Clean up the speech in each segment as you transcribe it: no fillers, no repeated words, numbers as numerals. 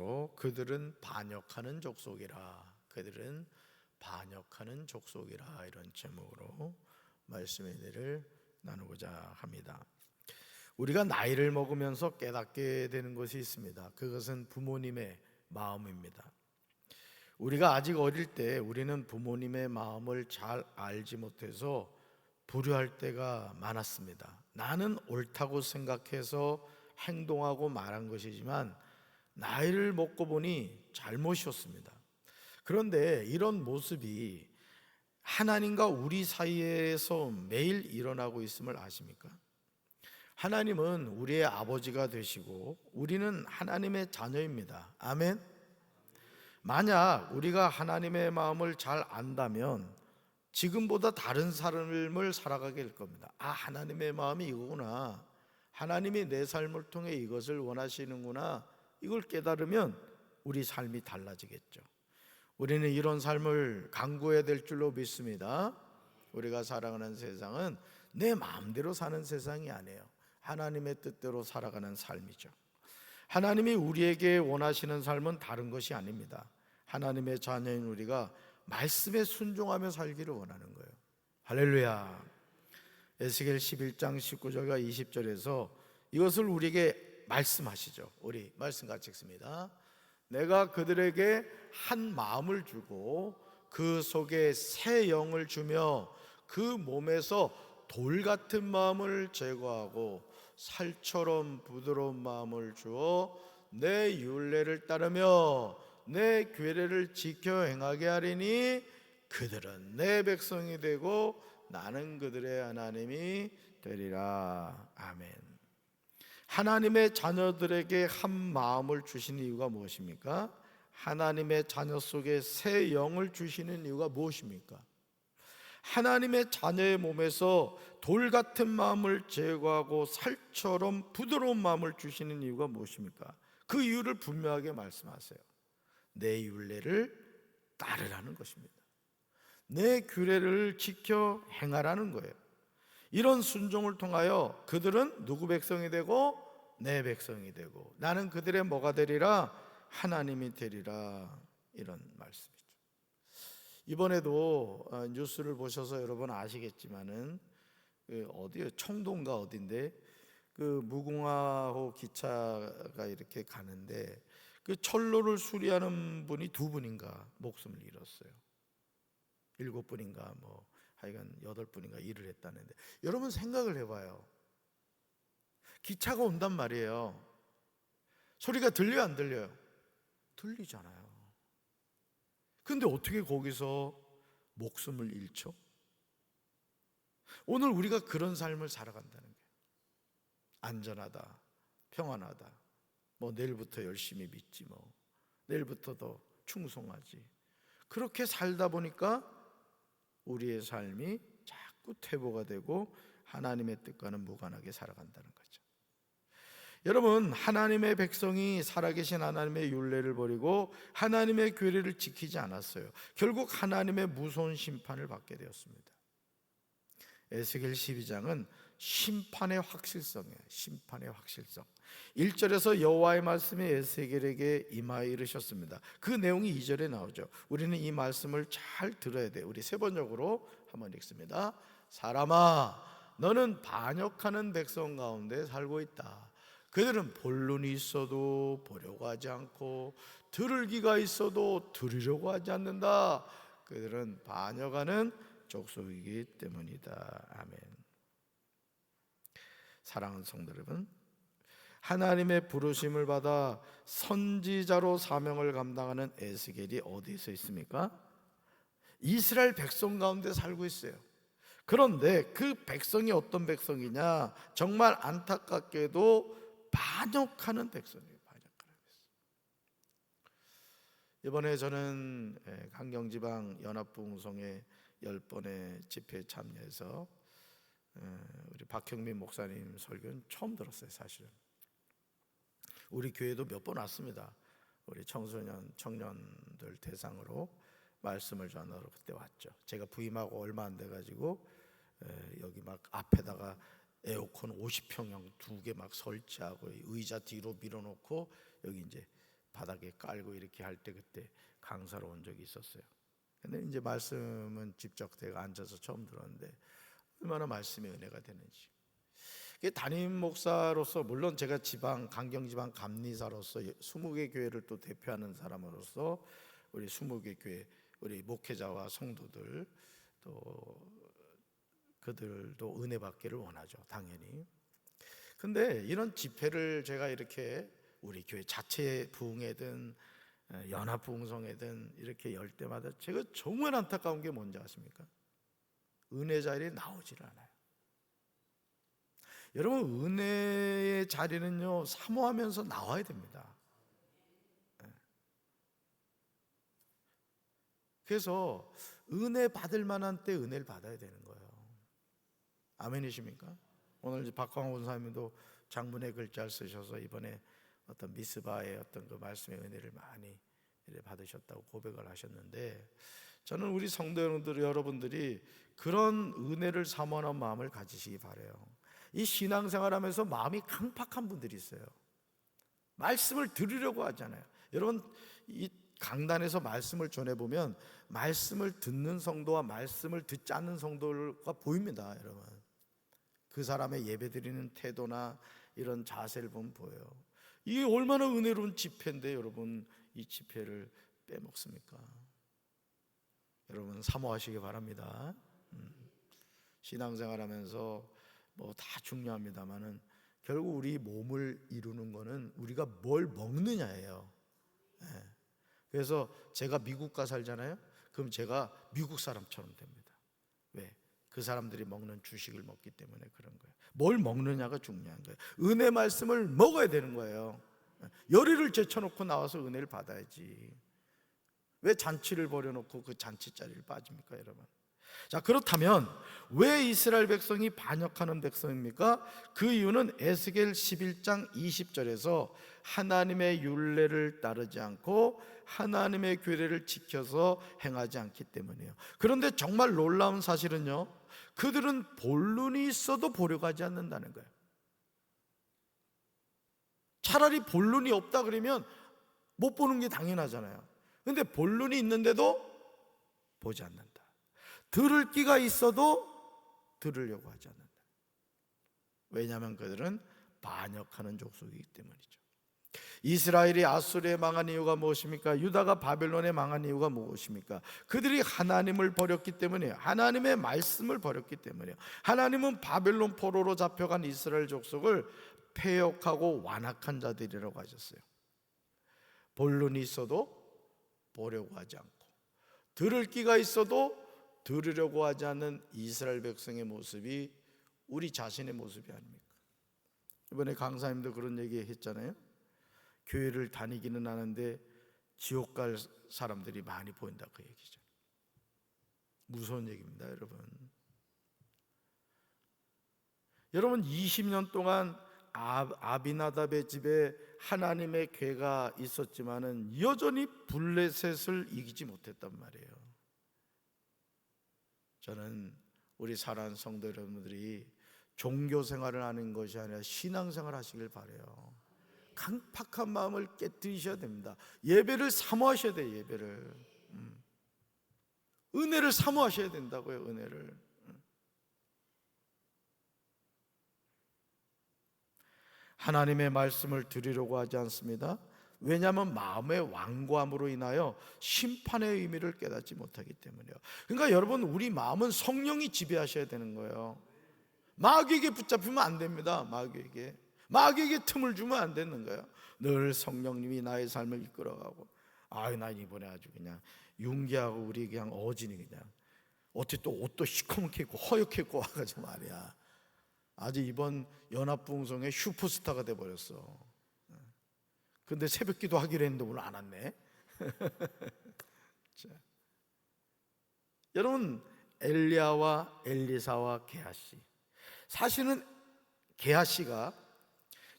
제목으로 그들은 반역하는 족속이라, 그들은 반역하는 족속이라, 이런 제목으로 말씀의 은혜를 나누고자 합니다. 우리가 나이를 먹으면서 깨닫게 되는 것이 있습니다. 그것은 부모님의 마음입니다. 우리가 아직 어릴 때 우리는 부모님의 마음을 잘 알지 못해서 불효할 때가 많았습니다. 나는 옳다고 생각해서 행동하고 말한 것이지만 나이를 먹고 보니 잘못이었습니다. 그런데 이런 모습이 하나님과 우리 사이에서 매일 일어나고 있음을 아십니까? 하나님은 우리의 아버지가 되시고 우리는 하나님의 자녀입니다. 아멘. 만약 우리가 하나님의 마음을 잘 안다면 지금보다 다른 삶을 살아가게 될 겁니다. 하나님의 마음이 이거구나, 하나님이 내 삶을 통해 이것을 원하시는구나, 이걸 깨달으면 우리 삶이 달라지겠죠. 우리는 이런 삶을 강구해야 될 줄로 믿습니다. 우리가 살아가는 세상은 내 마음대로 사는 세상이 아니에요. 하나님의 뜻대로 살아가는 삶이죠. 하나님이 우리에게 원하시는 삶은 다른 것이 아닙니다. 하나님의 자녀인 우리가 말씀에 순종하며 살기를 원하는 거예요. 할렐루야. 에스겔 11장 19절과 20절에서 이것을 우리에게 말씀하시죠. 우리 말씀 같이 읽습니다. 내가 그들에게 한 마음을 주고 그 속에 새 영을 주며 그 몸에서 돌 같은 마음을 제거하고 살처럼 부드러운 마음을 주어 내 율례를 따르며 내 규례를 지켜 행하게 하리니 그들은 내 백성이 되고 나는 그들의 하나님이 되리라. 아멘. 하나님의 자녀들에게 한 마음을 주시는 이유가 무엇입니까? 하나님의 자녀 속에 새 영을 주시는 이유가 무엇입니까? 하나님의 자녀의 몸에서 돌 같은 마음을 제거하고 살처럼 부드러운 마음을 주시는 이유가 무엇입니까? 그 이유를 분명하게 말씀하세요. 내 율례를 따르라는 것입니다. 내 규례를 지켜 행하라는 거예요. 이런 순종을 통하여 그들은 누구 백성이 되고 내 백성이 되고 나는 그들의 뭐가 되리라? 하나님이 되리라. 이런 말씀이죠. 이번에도 뉴스를 보셔서 여러분 아시겠지만은 어디요? 청도인가 어딘데 그 무궁화호 기차가 이렇게 가는데 그 철로를 수리하는 분이 2분인가 목숨을 잃었어요. 7분인가 뭐 하여간 8분인가 일을 했다는데, 여러분 생각을 해봐요. 기차가 온단 말이에요. 소리가 들려요 안 들려요? 들리잖아요. 근데 어떻게 거기서 목숨을 잃죠? 오늘 우리가 그런 삶을 살아간다는 거예요. 안전하다, 평안하다, 뭐 내일부터 열심히 믿지, 뭐 내일부터 더 충성하지. 그렇게 살다 보니까 우리의 삶이 자꾸 퇴보가 되고 하나님의 뜻과는 무관하게 살아간다는 거죠. 여러분, 하나님의 백성이 살아계신 하나님의 율례를 버리고 하나님의 규례를 지키지 않았어요. 결국 하나님의 무서운 심판을 받게 되었습니다. 에스겔 12장은 심판의 확실성이에요. 심판의 확실성. 1절에서 여호와의 말씀이 에스겔에게 임하여 이르셨습니다. 그 내용이 2절에 나오죠. 우리는 이 말씀을 잘 들어야 돼요. 우리 세 번역으로 한번 읽습니다. 사람아, 너는 반역하는 백성 가운데 살고 있다. 그들은 볼 눈이 있어도 보려고 하지 않고 들을 귀가 있어도 들으려고 하지 않는다. 그들은 반역하는 족속이기 때문이다. 아멘. 사랑하는 성도 여러분, 하나님의 부르심을 받아 선지자로 사명을 감당하는 에스겔이 어디서 있습니까? 이스라엘 백성 가운데 살고 있어요. 그런데 그 백성이 어떤 백성이냐? 정말 안타깝게도 반역하는 백성이에요. 반역하는 백성. 이번에 저는 강경지방 연합부흥성의 10번의 집회에 참여해서 우리 박형민 목사님 설교는 처음 들었어요. 사실은 우리 교회도 몇 번 왔습니다. 우리 청소년 청년들 대상으로 말씀을 전하러 그때 왔죠. 제가 부임하고 얼마 안 돼가지고 여기 막 앞에다가 에어컨 50평형 2개 막 설치하고 의자 뒤로 밀어놓고 여기 이제 바닥에 깔고 이렇게 할 때 그때 강사로 온 적이 있었어요. 근데 이제 말씀은 직접 제가 앉아서 처음 들었는데 얼마나 말씀의 은혜가 되는지. 담임 목사로서 물론 제가 강경지방 감리사로서 20개 교회를 또 대표하는 사람으로서 우리 20개 교회 우리 목회자와 성도들 또 그들도 은혜 받기를 원하죠, 당연히. 근데 이런 집회를 제가 이렇게 우리 교회 자체 부흥회든 연합 부흥성회든 이렇게 열 때마다 제가 정말 안타까운 게 뭔지 아십니까? 은혜 자리에 나오질 않아요. 여러분, 은혜의 자리는요 사모하면서 나와야 됩니다. 그래서 은혜 받을 만한 때 은혜를 받아야 되는 거예요. 아멘이십니까? 오늘 박광호 원사님도 장문의 글자를 쓰셔서 이번에 어떤 미스바의 어떤 그 말씀의 은혜를 많이 받으셨다고 고백을 하셨는데, 저는 우리 성도 여러분들이 그런 은혜를 사모하는 마음을 가지시기 바라요. 이 신앙생활하면서 마음이 강팍한 분들이 있어요. 말씀을 들으려고 하잖아요. 여러분, 이 강단에서 말씀을 전해보면 말씀을 듣는 성도와 말씀을 듣지 않는 성도가 보입니다. 여러분, 그 사람의 예배드리는 태도나 이런 자세를 보면 보여요. 이게 얼마나 은혜로운 집회인데 여러분, 이 집회를 빼먹습니까? 여러분, 사모하시기 바랍니다. 신앙생활하면서 뭐 다 중요합니다만은 결국 우리 몸을 이루는 거는 우리가 뭘 먹느냐예요. 그래서 제가 미국 가 살잖아요. 그럼 제가 미국 사람처럼 됩니다. 왜? 그 사람들이 먹는 주식을 먹기 때문에 그런 거예요. 뭘 먹느냐가 중요한 거예요. 은혜 말씀을 먹어야 되는 거예요. 열의를 제쳐놓고 나와서 은혜를 받아야지. 왜 잔치를 벌여놓고 그 잔치 자리를 빠집니까, 여러분? 자, 그렇다면 왜 이스라엘 백성이 반역하는 백성입니까? 그 이유는 에스겔 11장 20절에서 하나님의 율례를 따르지 않고 하나님의 규례를 지켜서 행하지 않기 때문이에요. 그런데 정말 놀라운 사실은요, 그들은 본론이 있어도 보려고 하지 않는다는 거예요. 차라리 본론이 없다 그러면 못 보는 게 당연하잖아요. 근데 본론이 있는데도 보지 않는다. 들을 끼가 있어도 들으려고 하지 않는다. 왜냐하면 그들은 반역하는 족속이기 때문이죠. 이스라엘이 아수르에 망한 이유가 무엇입니까? 유다가 바벨론에 망한 이유가 무엇입니까? 그들이 하나님을 버렸기 때문이에요. 하나님의 말씀을 버렸기 때문이에요. 하나님은 바벨론 포로로 잡혀간 이스라엘 족속을 패역하고 완악한 자들이라고 하셨어요. 본론이 있어도 보려고 하지 않고 들을 끼가 있어도 들으려고 하지 않는 이스라엘 백성의 모습이 우리 자신의 모습이 아닙니까? 이번에 강사님도 그런 얘기 했잖아요. 교회를 다니기는 하는데 지옥 갈 사람들이 많이 보인다, 그 얘기죠. 무서운 얘기입니다, 여러분. 여러분, 20년 동안 아비나답의 집에 하나님의 궤가 있었지만은 여전히 블레셋을 이기지 못했단 말이에요. 저는 우리 사랑하는 성도 여러분들이 종교 생활을 하는 것이 아니라 신앙생활 하시길 바라요. 강팍한 마음을 깨뜨리셔야 됩니다. 예배를 사모하셔야 돼요. 예배를 은혜를 사모하셔야 된다고요. 은혜를. 하나님의 말씀을 드리려고 하지 않습니다. 왜냐하면 마음의 완고함으로 인하여 심판의 의미를 깨닫지 못하기 때문이에요. 그러니까 여러분, 우리 마음은 성령이 지배하셔야 되는 거예요. 마귀에게 붙잡히면 안 됩니다. 마귀에게 틈을 주면 안 되는 거예요. 늘 성령님이 나의 삶을 이끌어가고, 나 이번에 아주 그냥 윤기하고 우리 그냥 어진이 그냥 어떻게 또 옷도 시커멓게 입고 허옇게 입고 와가지고 말이야, 아주 이번 연합부흥성의 슈퍼스타가 돼버렸어. 근데 새벽기도 하기로 했는데 오늘 안 왔네. 여러분, 엘리야와 엘리사와 게하시, 사실은 게하시가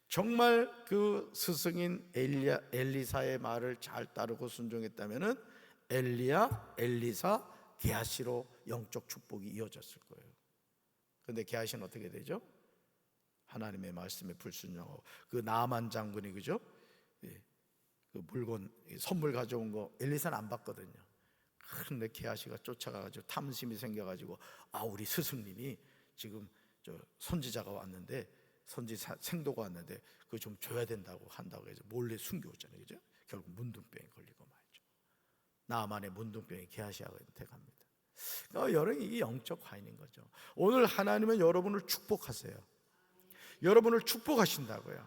정말 그 스승인 엘리사의 말을 잘 따르고 순종했다면은 엘리야, 엘리사, 게하시로 영적 축복이 이어졌을 거예요. 그런데 게하시는 어떻게 되죠? 하나님의 말씀에 불순종하고 그 나만 장군이, 그죠? 그 물건 선물 가져온 거 엘리사는 안 봤거든요. 그런데 게하시가 쫓아가가지고 탐심이 생겨가지고 우리 스승님이 지금 저 선지자가 왔는데 선지자 생도가 왔는데 그거 좀 줘야 된다고 한다고 해서 몰래 숨겨오잖아요. 그죠? 결국 문둥병에 걸리고 말죠. 나만의 문둥병이 게하시한테 갑니다. 여러분, 이게 영적 화인인 거죠. 오늘 하나님은 여러분을 축복하세요. 여러분을 축복하신다고요.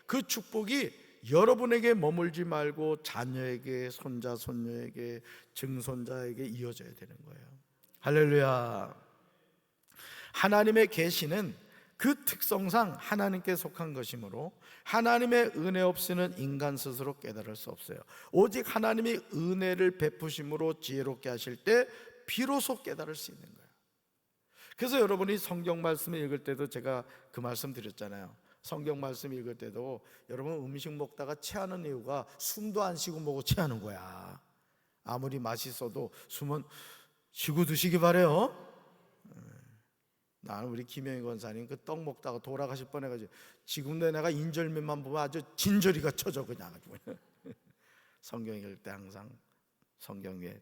그 축복이 여러분에게 머물지 말고 자녀에게, 손자, 손녀에게, 증손자에게 이어져야 되는 거예요. 할렐루야. 하나님의 계시는 그 특성상 하나님께 속한 것이므로 하나님의 은혜 없이는 인간 스스로 깨달을 수 없어요. 오직 하나님이 은혜를 베푸심으로 지혜롭게 하실 때 비로소 깨달을 수 있는 거예요. 그래서 여러분이 성경 말씀을 읽을 때도 제가 그 말씀 드렸잖아요. 성경 말씀 읽을 때도 여러분 음식 먹다가 체하는 이유가 숨도 안 쉬고 먹고 체하는 거야. 아무리 맛있어도 숨은 쉬고 드시기 바래요. 나는 우리 김영희 권사님 그 떡 먹다가 돌아가실 뻔해가지고 지금도 내가 인절미만 보면 아주 진저리가 쳐져 그냥 아주. 성경 읽을 때 항상 성경 위에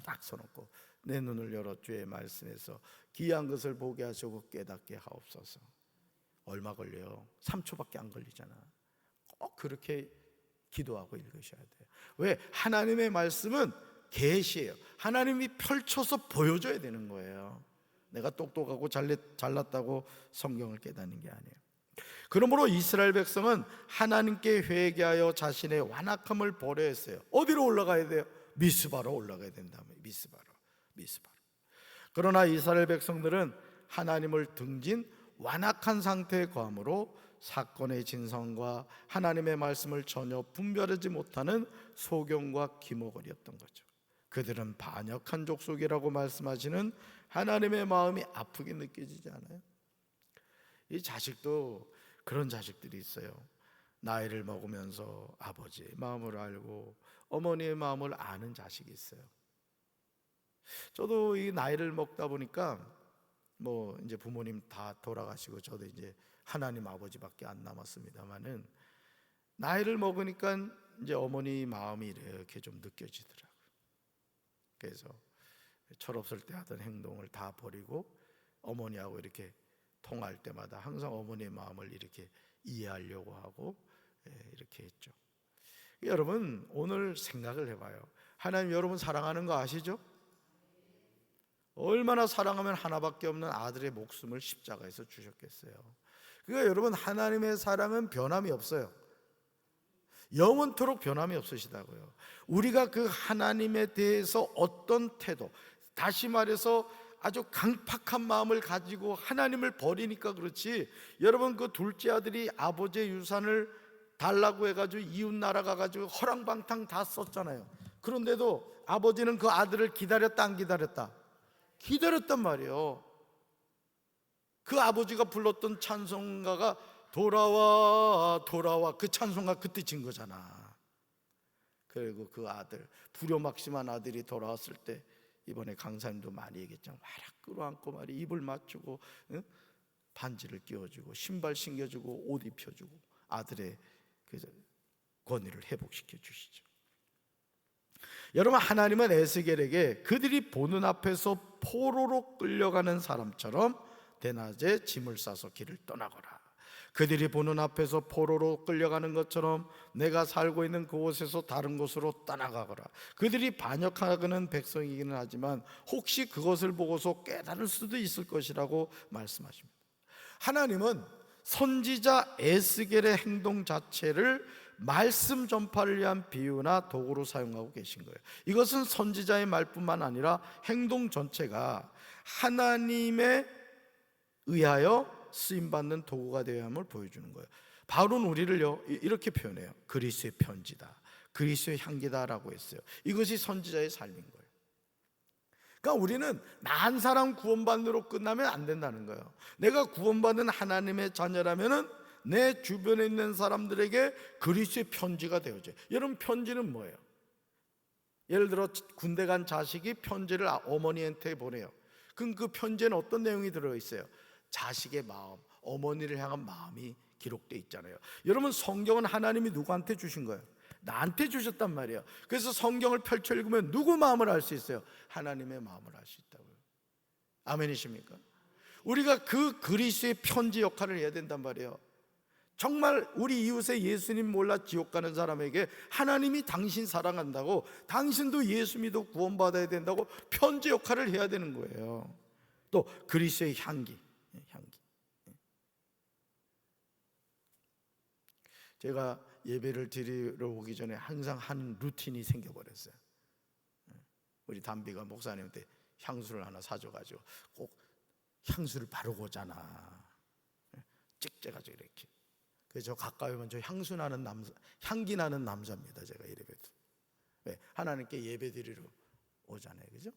딱 서놓고 내 눈을 열어 주의 말씀에서 귀한 것을 보게 하시고 깨닫게 하옵소서. 얼마 걸려요? 3초밖에 안 걸리잖아. 꼭 그렇게 기도하고 읽으셔야 돼요. 왜? 하나님의 말씀은 계시예요. 하나님이 펼쳐서 보여줘야 되는 거예요. 내가 똑똑하고 잘났다고 성경을 깨닫는 게 아니에요. 그러므로 이스라엘 백성은 하나님께 회개하여 자신의 완악함을 버려야 했어요. 어디로 올라가야 돼요? 미스바로 올라가야 된다며. 미스바로. 그러나 이스라엘 백성들은 하나님을 등진 완악한 상태에 거함으로 사건의 진성과 하나님의 말씀을 전혀 분별하지 못하는 소경과 기모거리였던 거죠. 그들은 반역한 족속이라고 말씀하시는 하나님의 마음이 아프게 느껴지지 않아요? 이 자식도 그런 자식들이 있어요. 나이를 먹으면서 아버지의 마음을 알고 어머니의 마음을 아는 자식이 있어요. 저도 이 나이를 먹다 보니까 뭐 이제 부모님 다 돌아가시고 저도 이제 하나님 아버지밖에 안 남았습니다만은 나이를 먹으니까 이제 어머니 마음이 이렇게 좀 느껴지더라고요. 그래서 철없을 때 하던 행동을 다 버리고 어머니하고 이렇게 통할 때마다 항상 어머니의 마음을 이렇게 이해하려고 하고 이렇게 했죠. 여러분 오늘 생각을 해봐요. 하나님 여러분 사랑하는 거 아시죠? 얼마나 사랑하면 하나밖에 없는 아들의 목숨을 십자가에서 주셨겠어요. 그러니까 여러분 하나님의 사랑은 변함이 없어요. 영원토록 변함이 없으시다고요. 우리가 그 하나님에 대해서 어떤 태도, 다시 말해서 아주 강팍한 마음을 가지고 하나님을 버리니까 그렇지, 여러분 그 둘째 아들이 아버지의 유산을 달라고 해가지고 이웃 나라 가가지고 허랑방탕 다 썼잖아요. 그런데도 아버지는 그 아들을 기다렸다 안 기다렸다? 기다렸단 말이에요. 그 아버지가 불렀던 찬송가가 돌아와 돌아와, 그 찬송가 그때 진 거잖아. 그리고 그 아들, 불효막심한 아들이 돌아왔을 때 이번에 강사님도 많이 얘기했잖아요. 와락 끌어안고 말이 입을 맞추고 반지를 끼워주고 신발 신겨주고 옷 입혀주고 아들의 그 권위를 회복시켜 주시죠. 여러분 하나님은 에스겔에게 그들이 보는 앞에서 포로로 끌려가는 사람처럼 대낮에 짐을 싸서 길을 떠나거라. 그들이 보는 앞에서 포로로 끌려가는 것처럼 내가 살고 있는 그곳에서 다른 곳으로 떠나가거라. 그들이 반역하는 백성이기는 하지만 혹시 그것을 보고서 깨달을 수도 있을 것이라고 말씀하십니다. 하나님은 선지자 에스겔의 행동 자체를 말씀 전파를 위한 비유나 도구로 사용하고 계신 거예요. 이것은 선지자의 말뿐만 아니라 행동 전체가 하나님에 의하여 쓰임받는 도구가 되어야 함을 보여주는 거예요. 바울은 우리를요 이렇게 표현해요. 그리스도의 편지다, 그리스도의 향기다라고 했어요. 이것이 선지자의 삶인 거예요. 그러니까 우리는 나 한 사람 구원받으로 끝나면 안 된다는 거예요. 내가 구원받은 하나님의 자녀라면은 내 주변에 있는 사람들에게 그리스도의 편지가 되어져요. 여러분 편지는 뭐예요? 예를 들어 군대 간 자식이 편지를 어머니한테 보내요. 그럼 그 편지에는 어떤 내용이 들어있어요? 자식의 마음, 어머니를 향한 마음이 기록되어 있잖아요. 여러분 성경은 하나님이 누구한테 주신 거예요? 나한테 주셨단 말이에요. 그래서 성경을 펼쳐 읽으면 누구 마음을 알 수 있어요? 하나님의 마음을 알 수 있다고요. 아멘이십니까? 우리가 그 그리스도의 편지 역할을 해야 된단 말이에요. 정말 우리 이웃에 예수님 몰라 지옥 가는 사람에게 하나님이 당신 사랑한다고, 당신도 예수 믿어 구원받아야 된다고 편지 역할을 해야 되는 거예요. 또 그리스도의 향기. 제가 예배를 드리러 오기 전에 항상 한 루틴이 생겨버렸어요. 우리 담비가 목사님한테 향수를 하나 사줘가지고 꼭 향수를 바르고 오잖아. 찍재가지고 이렇게. 그래서 저 가까이 오면 저 향수 나는 남자, 향기 나는 남자입니다. 제가 이래봬도. 왜? 하나님께 예배 드리러 오잖아요. 그죠?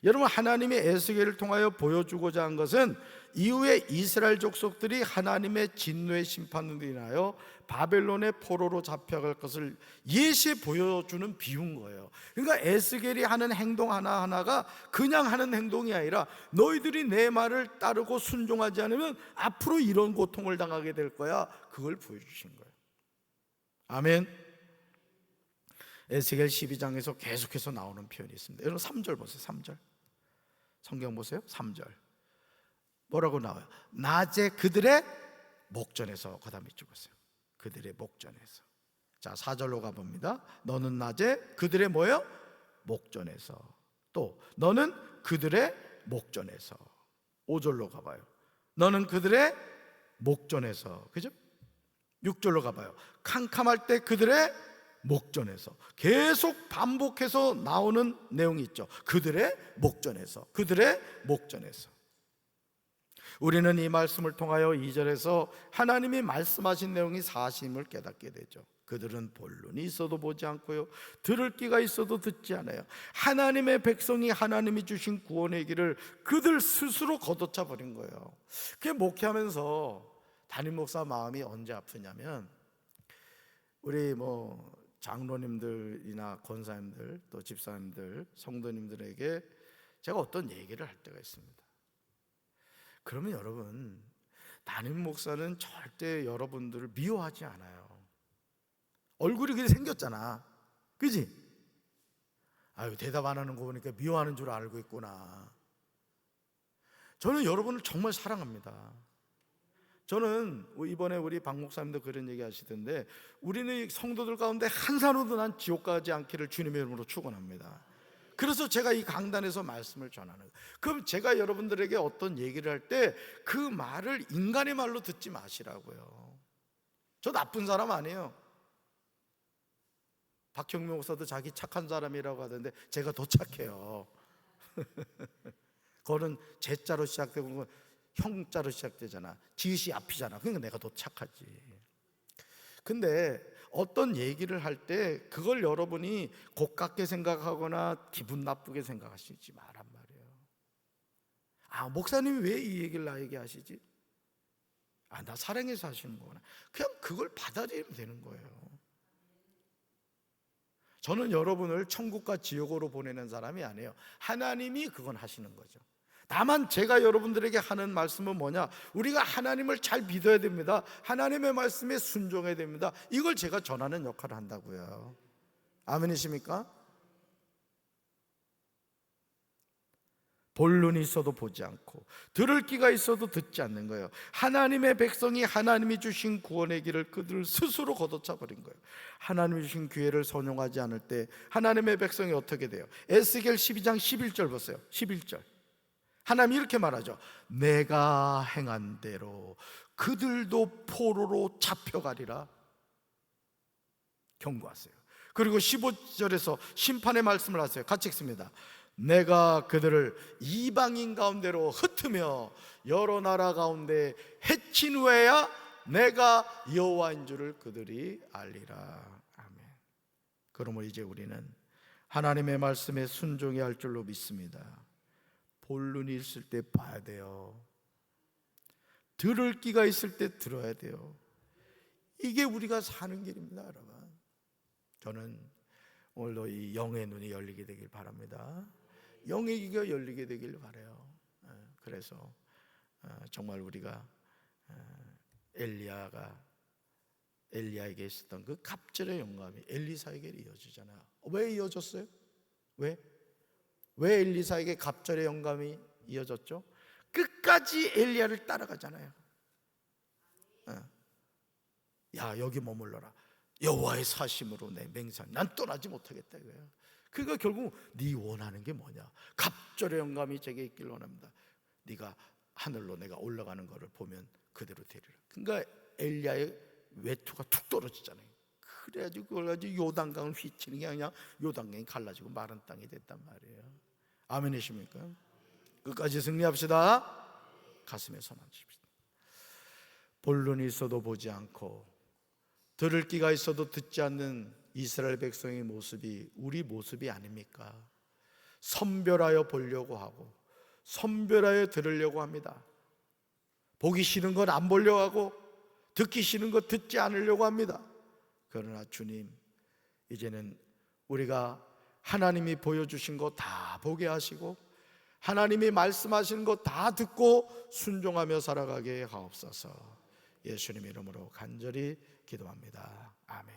여러분, 하나님의 에스겔을 통하여 보여주고자 한 것은 이후에 이스라엘 족속들이 하나님의 진노의 심판으로 인하여 바벨론의 포로로 잡혀갈 것을 예시해 보여주는 비유인 거예요. 그러니까 에스겔이 하는 행동 하나하나가 그냥 하는 행동이 아니라 너희들이 내 말을 따르고 순종하지 않으면 앞으로 이런 고통을 당하게 될 거야, 그걸 보여주신 거예요. 아멘. 에스겔 12장에서 계속해서 나오는 표현이 있습니다. 여러분 3절 보세요. 3절 성경 보세요. 3절 뭐라고 나와요? 낮에 그들의 목전에서. 그 다음에 찍었어요. 그들의 목전에서. 자, 4절로 가봅니다. 너는 낮에 그들의 뭐예요? 목전에서. 또 너는 그들의 목전에서. 5절로 가봐요. 너는 그들의 목전에서. 그죠? 6절로 가봐요. 캄캄할 때 그들의 목전에서. 계속 반복해서 나오는 내용이 있죠. 그들의 목전에서, 그들의 목전에서. 우리는 이 말씀을 통하여 2절에서 하나님이 말씀하신 내용이 사실임을 깨닫게 되죠. 그들은 본론이 있어도 보지 않고요, 들을 귀가 있어도 듣지 않아요. 하나님의 백성이 하나님이 주신 구원의 길을 그들 스스로 걷어차 버린 거예요. 그게 목회하면서 담임 목사 마음이 언제 아프냐면, 우리 장로님들이나 권사님들, 또 집사님들, 성도님들에게 제가 어떤 얘기를 할 때가 있습니다. 그러면 여러분, 담임 목사는 절대 여러분들을 미워하지 않아요. 얼굴이 그렇게 생겼잖아, 그지? 아유, 대답 안 하는 거 보니까 미워하는 줄 알고 있구나. 저는 여러분을 정말 사랑합니다. 저는 이번에 우리 박 목사님도 그런 얘기 하시던데, 우리는 성도들 가운데 한 사람도 난 지옥 가지 않기를 주님의 이름으로 축원합니다. 그래서 제가 이 강단에서 말씀을 전하는 거예요. 그럼 제가 여러분들에게 어떤 얘기를 할 때 그 말을 인간의 말로 듣지 마시라고요. 저 나쁜 사람 아니에요. 박형명 목사도 자기 착한 사람이라고 하던데 제가 더 착해요. 그거는 제자로 시작되고 형자로 시작되잖아. 지읒이 앞이잖아. 그러니까 내가 더 착하지. 근데 어떤 얘기를 할 때 그걸 여러분이 고깝게 생각하거나 기분 나쁘게 생각하시지 말란 말이에요. 아, 목사님이 왜 이 얘기를 나에게 하시지? 아, 나 사랑해서 하시는 거구나. 그냥 그걸 받아들이면 되는 거예요. 저는 여러분을 천국과 지옥으로 보내는 사람이 아니에요. 하나님이 그건 하시는 거죠. 다만 제가 여러분들에게 하는 말씀은 뭐냐? 우리가 하나님을 잘 믿어야 됩니다. 하나님의 말씀에 순종해야 됩니다. 이걸 제가 전하는 역할을 한다고요. 아멘이십니까? 볼 눈이 있어도 보지 않고 들을 귀가 있어도 듣지 않는 거예요. 하나님의 백성이 하나님이 주신 구원의 길을 그들 스스로 걷어차 버린 거예요. 하나님이 주신 기회를 선용하지 않을 때 하나님의 백성이 어떻게 돼요? 에스겔 12장 11절 보세요. 11절 하나님이 이렇게 말하죠. 내가 행한 대로 그들도 포로로 잡혀가리라. 경고하세요. 그리고 15절에서 심판의 말씀을 하세요. 같이 읽습니다. 내가 그들을 이방인 가운데로 흩으며 여러 나라 가운데 해친 후에야 내가 여호와인 줄을 그들이 알리라. 아멘. 그러므로 이제 우리는 하나님의 말씀에 순종해야 할 줄로 믿습니다. 볼 눈이 있을 때 봐야 돼요. 들을 귀가 있을 때 들어야 돼요. 이게 우리가 사는 길입니다, 여러분. 저는 오늘도 이 영의 눈이 열리게 되길 바랍니다. 영의 귀가 열리게 되길 바라요. 그래서 정말 우리가 엘리야가 엘리야에게 있었던 그 갑절의 영감이 엘리사에게 이어지잖아요. 왜 이어졌어요? 왜 엘리사에게 갑절의 영감이 이어졌죠? 끝까지 엘리야를 따라가잖아요. 야, 여기 머물러라. 여호와의 사심으로 내 맹세한 난 떠나지 못하겠다 이거예요. 그러니까 결국 네 원하는 게 뭐냐? 갑절의 영감이 제게 있길 원합니다. 네가 하늘로 내가 올라가는 것을 보면 그대로 되리라. 그러니까 엘리야의 외투가 툭 떨어지잖아요. 그래가지고 그걸 가지고 요단강을 휘치는 게 아니라 요단강이 갈라지고 마른 땅이 됐단 말이에요. 아멘이십니까? 끝까지 승리합시다. 가슴에 손 얹으십시다. 본론이 있어도 보지 않고 들을 귀가 있어도 듣지 않는 이스라엘 백성의 모습이 우리 모습이 아닙니까? 선별하여 보려고 하고 선별하여 들으려고 합니다. 보기 싫은 건 안 보려고 하고 듣기 싫은 거 듣지 않으려고 합니다. 그러나 주님, 이제는 우리가 하나님이 보여주신 거 다 보게 하시고 하나님이 말씀하시는 거 다 듣고 순종하며 살아가게 하옵소서. 예수님 이름으로 간절히 기도합니다. 아멘.